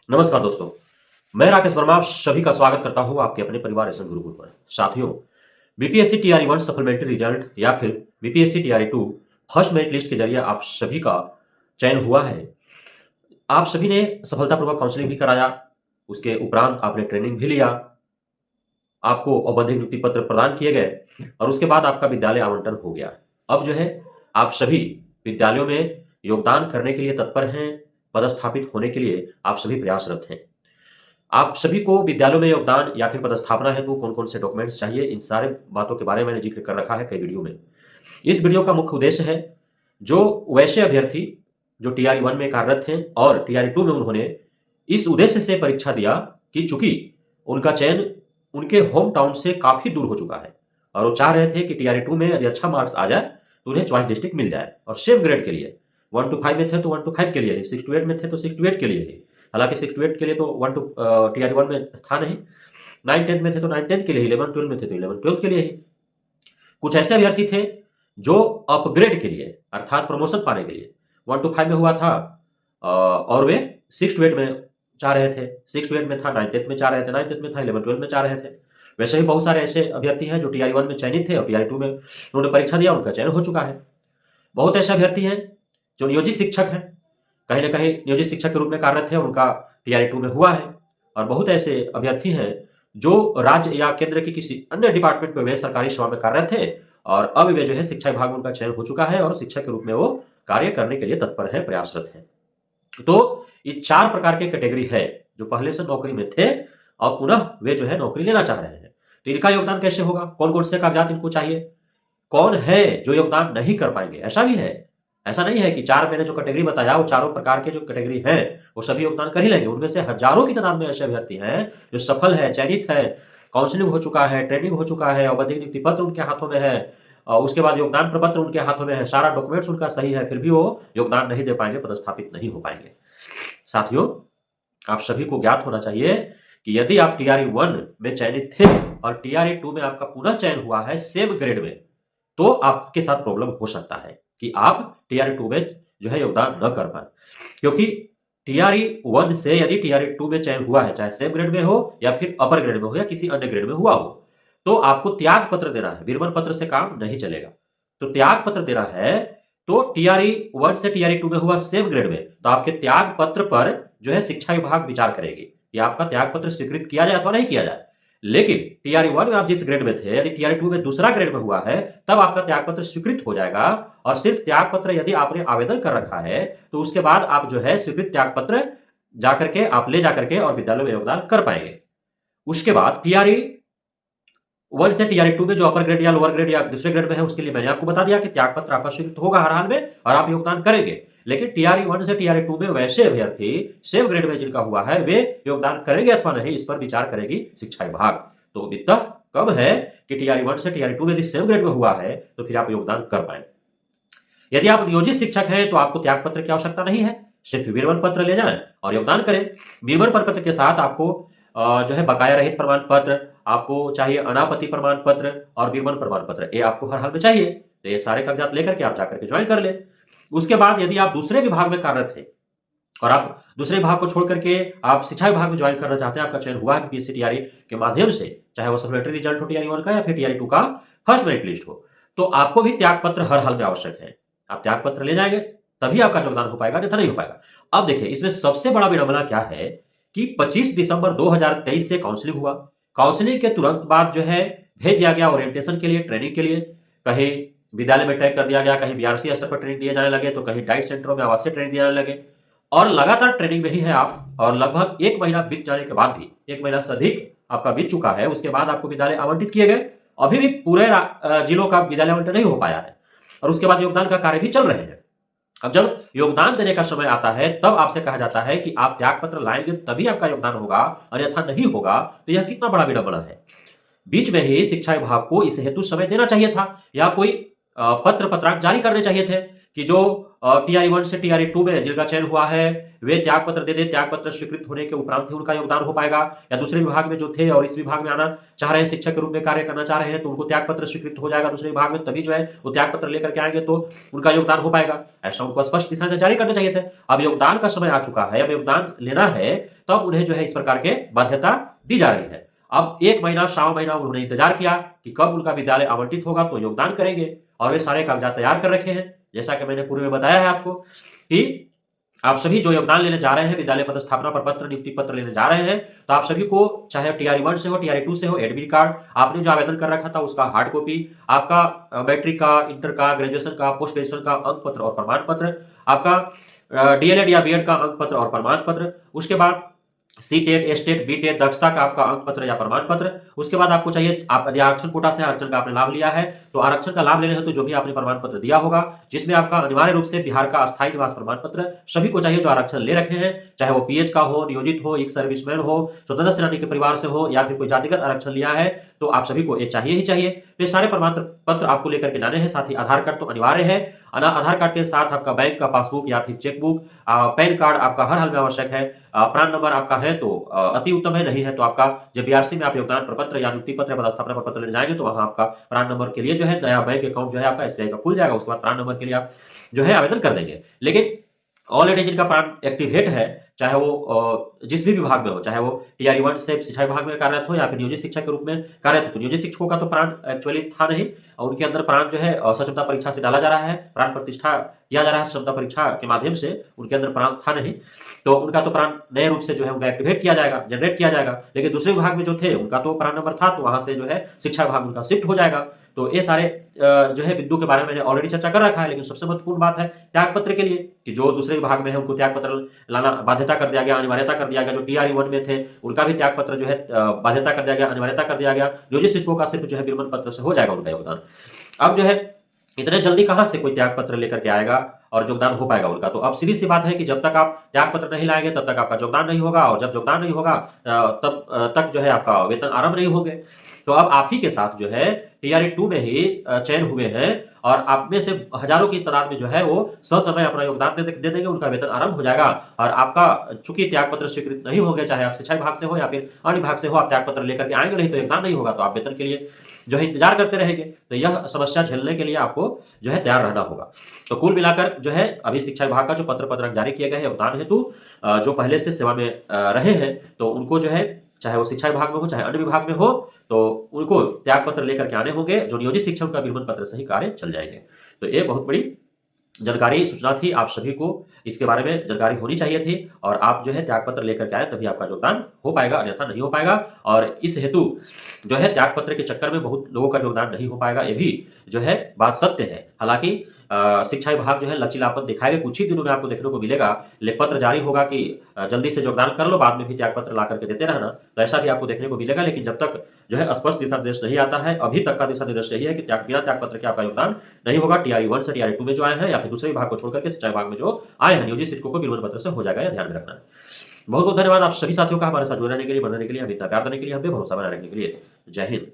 नमस्कार दोस्तों, मैं राकेश वर्मा आप सभी का स्वागत करता हूं आपके अपने परिवार एसएन गुरुकुल पर। साथियों, बीपीएससी टीआरई 1 सप्लीमेंट्री रिजल्ट या फिर BPSC TRE 2 first merit list के जरिए आप सभी का चयन हुआ है। आप सभी ने सफलतापूर्वक काउंसलिंग भी कराया, उसके उपरांत आपने ट्रेनिंग भी लिया, आपको औपचारिक नियुक्ति पत्र प्रदान किए गए और उसके बाद आपका विद्यालय आवंटन हो गया। अब जो है आप सभी विद्यालयों में योगदान करने के लिए तत्पर हैं, पदस्थापित होने के लिए आप सभी प्रयासरत हैं। आप सभी को विद्यालयों में योगदान या फिर पदस्थापना हेतु कौन-कौन से डॉक्यूमेंट्स चाहिए, इन सारे बातों के बारे में मैंने ज़िक्र कर रखा है कई वीडियो में। इस वीडियो का मुख्य उद्देश्य है, जो वैसे अभ्यर्थी जो टीआरई 1 में कार्यरत हैं और टीआरई 2 में उन्होंने इस उद्देश्य से परीक्षा दिया कि चूँकि उनका चयन उनके होम टाउन से काफ़ी दूर हो चुका है और वो चाह रहे थे कि टीआरई 2 में यदि अच्छा मार्क्स आ जाए, तो उन्हें चॉइस डिस्ट्रिक्ट मिल जाए और सेम ग्रेड के लिए 1 to 5 में थे तो 1 to 5 के लिए ही, 6 to 8 में थे तो 6 to 8 के लिए ही। हालाँकि 6 to 8 के लिए तो 1 to टीआरई 1 में था नहीं, 9-10 में थे तो 9-10 के लिए ही, 11-12 में थे तो 11-12 के लिए ही। कुछ ऐसे अभ्यर्थी थे जो अपग्रेड के लिए अर्थात प्रमोशन पाने के लिए 1 to 5 में हुआ था और वे 6 to 8 में चाह रहे थे, 6 to 8 में था, 9th-10th में चाह रहे थे, 9th-10th में था, 11-12 में चाह रहे थे। वैसे ही बहुत सारे ऐसे अभ्यर्थी हैं जो टीआरई 1 में चयनित थे और टीआरई 2 में उन्होंने परीक्षा दिया, उनका चयन हो चुका है। बहुत ऐसे अभ्यर्थी हैं जो नियोजित शिक्षक हैं, कहीं न कहीं नियोजित शिक्षक के रूप में कार्यरत हैं, उनका टीआरई 2 में हुआ है और बहुत ऐसे अभ्यर्थी हैं जो राज्य या केंद्र के किसी अन्य डिपार्टमेंट में वे सरकारी सेवा में कार्यरत थे और अब वे जो है शिक्षा विभाग में उनका चयन हो चुका है और शिक्षक के रूप में वो कार्य करने के लिए तत्पर हैं, प्रयासरत हैं। तो ये 4 प्रकार के कैटेगरी है, जो पहले से नौकरी में थे और पुनः वे जो है नौकरी लेना चाह रहे हैं। तो इनका योगदान कैसे होगा? कौन-कौन से कागजात इनको चाहिए? कौन है जो योगदान नहीं कर पाएँगे? ऐसा भी है। ऐसा नहीं है कि 4 मैंने जो कैटेगरी बताया, वो चारों प्रकार के जो कैटेगरी हैं, वो सभी योगदान कर ही लेंगे। उनमें से हज़ारों की तादाद में ऐसे अभ्यर्थी हैं, जो सफल है, चयनित है, काउंसलिंग हो चुका है, ट्रेनिंग हो चुका है, औपचारिक नियुक्ति पत्र उनके हाथों में है उसके बाद योगदान प्रपत्र उनके हाथों में है, सारा डॉक्यूमेंट्स उनका सही है, फिर भी वो योगदान नहीं दे पाएँगे, पदस्थापित नहीं हो पाएँगे। साथियों, आप सभी को ज्ञात होना चाहिए कि यदि आप टीआरई 1 में चयनित थे और टीआरई 2 में आपका पुनः चयन हुआ है सेम ग्रेड में, तो आपके साथ प्रॉब्लम हो सकता है कि आप टीआरई 2 में जो है योगदान न कर पाएँ। क्योंकि टीआरई 1 से यदि टीआरई 2 में चयन हुआ है, चाहे सेम ग्रेड में हो या फिर अपर ग्रेड में हो या किसी अन्य ग्रेड में हुआ हो, तो आपको त्याग पत्र देना है, विरमण पत्र से काम नहीं चलेगा। तो त्याग पत्र देना है, तो टीआरई 1 से टीआरई 2 में हुआ सेम ग्रेड में, तो आपके त्याग पत्र पर जो है शिक्षा विभाग विचार करेगी कि आपका त्याग पत्र स्वीकृत किया जाए अथवा नहीं किया जाए। लेकिन टीआरई 1 में आप जिस ग्रेड में थे, यदि टीआरई 2 में दूसरा ग्रेड में हुआ है, तब आपका त्याग पत्र स्वीकृत हो जाएगा और सिर्फ त्याग पत्र यदि आपने आवेदन कर रखा है, तो उसके बाद आप जो है स्वीकृत त्याग पत्र जाकर के आप ले जाकर के और विद्यालय में योगदान कर पाएँगे। उसके बाद टीआरई 1 से टीआरई 2 में जो अपर ग्रेड या लोअर ग्रेड या दूसरे ग्रेड में है, उसके लिए मैंने आपको बता दिया कि त्याग पत्र आपका स्वीकृत होगा हर हाल में और आप योगदान करेंगे। लेकिन टीआरई 1 से टीआरई 2 में वैसे अभ्यर्थी सेम ग्रेड में जिनका हुआ है, वे योगदान करेंगे अथवा नहीं, इस पर विचार करेगी शिक्षा विभाग। तो उम्मीद कम है कि टीआरई 1 से टीआरई 2 में यदि सेम ग्रेड में हुआ है, तो फिर आप योगदान कर पाएँ। यदि आप नियोजित शिक्षक हैं, तो आपको त्याग पत्र की आवश्यकता नहीं है, सिर्फ विरमण पत्र ले जाएँ और योगदान करें। विरमण प्रपत्र के साथ आपको जो है बकाया रहित प्रमाण पत्र, आपको चाहिए अनापत्ति प्रमाण पत्र और विरमण प्रमाण पत्र, ये आपको हर हाल में चाहिए। तो ये सारे कागजात लेकर के आप जाकर के ज्वाइन कर लें। उसके बाद यदि आप दूसरे विभाग में कार्यरत हैं और आप दूसरे विभाग को छोड़ करके आप शिक्षा विभाग में ज्वाइन करना चाहते हैं, आपका चयन हुआ है बीपीएससी टीआरई के माध्यम से, चाहे वो सप्लीमेंट्री रिजल्ट हो टीआरई 1 का या फिर टीआरई 2 का फर्स्ट मेरिट लिस्ट हो, तो आपको भी त्याग पत्र हर हाल में आवश्यक है। आप त्याग पत्र ले जाएंगे, तभी आपका योगदान हो पाएगा, अन्यथा नहीं हो पाएगा। अब देखिए, इसमें सबसे बड़ा विडंबना क्या है कि 25 दिसंबर 2023 से काउंसलिंग हुआ। काउंसलिंग के तुरंत बाद जो है भेज दिया गया ओरिएंटेशन के लिए, ट्रेनिंग के लिए। कहीं विद्यालय में टैग कर दिया गया, कहीं बीआरसी स्तर पर ट्रेनिंग दिए जाने लगे, तो कहीं डाइट सेंटरों में आवासीय ट्रेनिंग दिए जाने लगे और लगातार ट्रेनिंग में ही है आप और लगभग 1 महीना बीत जाने के बाद भी, 1 महीना से अधिक आपका बीत चुका है, उसके बाद आपको विद्यालय आवंटित किए गए। अभी भी पूरे जिलों का विद्यालय आवंटन नहीं हो पाया है और उसके बाद योगदान का कार्य भी चल रहे हैं। अब जब योगदान देने का समय आता है, तब आपसे कहा जाता है कि आप त्याग पत्र लाएंगे तभी आपका योगदान होगा, अन्यथा नहीं होगा। तो यह कितना बड़ा विडंबना है। बीच में ही शिक्षा विभाग को इस हेतु समय देना चाहिए था या कोई पत्रांक जारी करने चाहिए थे कि जो TRE 1 से TRE 2 में जिनका चयन हुआ है वे त्याग पत्र दे दे, त्याग पत्र स्वीकृत होने के उपरांत ही उनका योगदान हो पाएगा, या दूसरे विभाग में जो थे और इस विभाग में आना चाह रहे हैं, शिक्षक के रूप में कार्य करना चाह रहे हैं, तो उनको त्याग पत्र स्वीकृत हो जाएगा दूसरे विभाग में, तभी जो है वो त्याग पत्र लेकर के आएंगे तो उनका योगदान हो पाएगा। ऐसा उनको स्पष्ट दिशा जारी करना चाहिए थे। अब योगदान का समय आ चुका है, अब योगदान लेना है, तब उन्हें जो है इस प्रकार के बाध्यता दी जा रही है। अब 1 महीना, सवा महीना उन्होंने इंतजार किया कि कब उनका विद्यालय आवंटित होगा तो योगदान करेंगे, और वे सारे कागजात तैयार कर रखे हैं। जैसा कि मैंने पूर्व में बताया है आपको कि आप सभी जो योगदान लेने जा रहे हैं, विद्यालय पदस्थापना प्रपत्र, नियुक्ति पत्र लेने जा रहे हैं, तो आप सभी को चाहे TRE 1 से हो, TRE 2 से हो, एडमिट कार्ड, आपने जो आवेदन कर रखा था उसका हार्ड कॉपी, आपका मैट्रिक का, इंटर का, ग्रेजुएशन का, पोस्ट ग्रेजुएशन का अंक पत्र और प्रमाण पत्र, आपका DLED या BEd का अंक पत्र और प्रमाण पत्र, उसके बाद C-TET, S-TET, B-TET दक्षता का आपका अंक पत्र या प्रमाण पत्र, उसके बाद आपको चाहिए, आप यदि आरक्षण कोटा से आरक्षण का आपने लाभ लिया है तो आरक्षण का लाभ लेने हेतु जो भी आपने प्रमाण पत्र दिया होगा, जिसमें आपका अनिवार्य रूप से बिहार का अस्थायी निवास प्रमाण पत्र सभी को चाहिए जो आरक्षण ले रखे हैं, चाहे वो PH का हो, नियोजित हो, एक सर्विसमैन हो, स्वतंत्र सेनानी के परिवार से हो, या फिर कोई जातिगत आरक्षण लिया है, तो आप सभी को ये चाहिए ही चाहिए। तो ये सारे प्रमाण पत्र आपको लेकर के जाने हैं। साथ ही आधार कार्ड तो अनिवार्य है। आधार कार्ड के साथ आपका बैंक का पासबुक या फिर चेकबुक, पैन कार्ड आपका हर हाल में आवश्यक है। प्राण नंबर आपका है तो अति उत्तम है, नहीं है तो आपका जब BRC में आप योगदान प्रपत्र या नियुक्ति पत्र या पदस्थापना प्रपत्र लेने जाएंगे तो वहां आपका प्राण नंबर के लिए जो है नया बैंक अकाउंट जो है आपका SBI का खुल जाएगा। उसके बाद प्राण नंबर के लिए आप जो है आवेदन कर देंगे। लेकिन ऑलरेडी जिनका प्राण एक्टिवेट है, चाहे वो जिस भी विभाग में हो, चाहे वो TRE 1 से शिक्षा विभाग में कार्यरत हो या फिर नियोजित शिक्षक के रूप में कार्यरत हो, तो नियोजित शिक्षकों का तो प्राण एक्चुअली था नहीं, और उनके अंदर प्राण जो है सक्षमता परीक्षा से डाला जा रहा है, प्राण प्रतिष्ठा किया जा रहा है सक्षमता परीक्षा के माध्यम से, उनके अंदर प्राण था नहीं, तो उनका तो प्राण नए रूप से जो है उनका एक्टिवेट किया जाएगा, जनरेट किया जाएगा। लेकिन दूसरे विभाग में जो थे उनका तो प्राण नंबर था, तो वहां से जो है शिक्षा विभाग उनका शिफ्ट हो जाएगा। तो ये सारे जो है बिंदु के बारे में मैंने ऑलरेडी चर्चा कर रखा है। लेकिन सबसे महत्वपूर्ण बात है त्याग पत्र के लिए कि जो दूसरे विभाग में है उनको त्याग पत्र लाना बाध्यता कर दिया गया, अनिवार्यता कर दिया गया। जो TRE 1 में थे उनका भी त्याग पत्र जो है बाध्यता कर दिया गया, अनिवार्यता कर दिया गया। नियोजित शिक्षकों का सिर्फ जो है विरमण पत्र से हो जाएगा उनका योगदान। अब जो है इतने जल्दी कहां से कोई त्याग पत्र लेकर के आएगा और योगदान हो पाएगा उनका? तो अब सीधी सी बात है कि जब तक आप त्याग पत्र नहीं लाएंगे तब तक आपका योगदान नहीं होगा, और जब योगदान नहीं होगा तब तक जो है आपका वेतन आरंभ नहीं होंगे। तो अब आप ही के साथ जो है TRE 2 में ही चयन हुए हैं, और आप में से हजारों की तादाद में जो है वो ससमय अपना योगदान दे देंगे, उनका वेतन आरंभ हो जाएगा। और आपका चूंकि त्याग पत्र स्वीकृत नहीं होंगे, चाहे आप शिक्षा विभाग से हो या फिर अन्य विभाग से हो, आप त्याग पत्र लेकर के आएंगे नहीं तो योगदान नहीं होगा, तो आप वेतन के लिए जो है इंतजार करते रहेंगे। तो यह समस्या झेलने के लिए आपको जो है तैयार रहना होगा। तो कुल मिलाकर जो है अभी शिक्षा विभाग का जो पत्र पत्रक जारी किए गए हैं योगदान हेतु, जो पहले से सेवा में रहे हैं, तो उनको जो है चाहे वो शिक्षा विभाग में हो चाहे अन्य विभाग में हो, तो उनको त्याग पत्र लेकर के आने होंगे। जो नियोजित शिक्षक का विरमण पत्र से ही कार्य चल जाएंगे। तो ये बहुत बड़ी जानकारी सूचना थी, आप सभी को इसके बारे में जानकारी होनी चाहिए थी, और आप जो है त्याग पत्र लेकर के आए तभी आपका योगदान हो पाएगा, अन्यथा नहीं हो पाएगा। और इस हेतु जो है त्याग पत्र के चक्कर में बहुत लोगों का योगदान नहीं हो पाएगा, ये भी जो है बात सत्य है। हालांकि शिक्षा विभाग जो है लचीलापन दिखाएगा, कुछ ही दिनों में आपको देखने को मिलेगा पत्र जारी होगा कि जल्दी से योगदान कर लो, बाद में भी त्याग पत्र ला करके देते रहना, तो ऐसा भी आपको देखने को मिलेगा। लेकिन जब तक जो है स्पष्ट दिशा निर्देश नहीं आता है, अभी तक का दिशा निर्देश यही है कि बिना त्याग पत्र के आपका योगदान नहीं होगा। TRE 1 से TRE 2 में जो आए हैं या फिर दूसरे विभाग को छोड़कर के शिक्षा विभाग में जो आए हैं नियोजित शिक्षकों को विरमण पत्र से हो जाएगा, यह ध्यान में रखना है। बहुत बहुत धन्यवाद आप सभी साथियों का हमारे साथ जुड़ने के लिए, बढ़ने के लिए, हमें इतना प्यार देने के लिए, हमें भरोसा बनाने के लिए। जय हिंद।